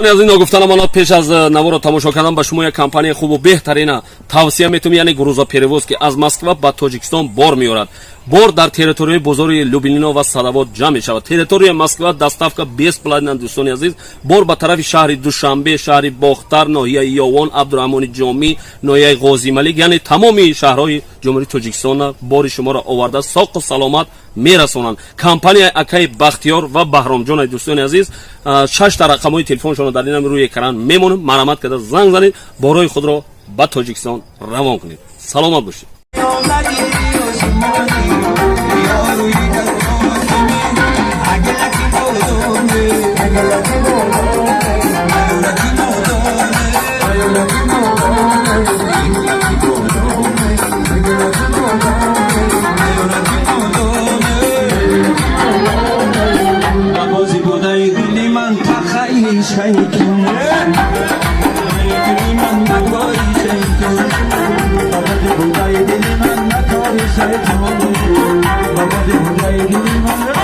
از این گفتنم من پیش از نوار تماشا کردن به شما یک کمپانی خوب و بهترین توصیه میتونم، یعنی گروزا پریوز که از مسکو به تاجیکستان بار میارد. بار در تریتوری بزرگ لوبلینا و ساداباد جمع می شود. تریتوری مسکو دستافکا 20 پلاتین دوستان عزیز. بار به طرف شهر دوشنبه، شهر باختر، ناحیه یاوان، عبدالرحمن جامی، ناحیه غازی ملک، یعنی تمامی شهرهای جمهوری تاجیکستان بار شما را آورده ساق و سلامت میرسونند. کمپانی اکای بختیار و بهرام جان دوستان عزیز 6 تا رقم‌های تلفنشون در این روی اکران میمونم. مرامت کرده زنگ زنید، بارای خود را به تاجیکستان روان کنید. سلامت باشید. Baba de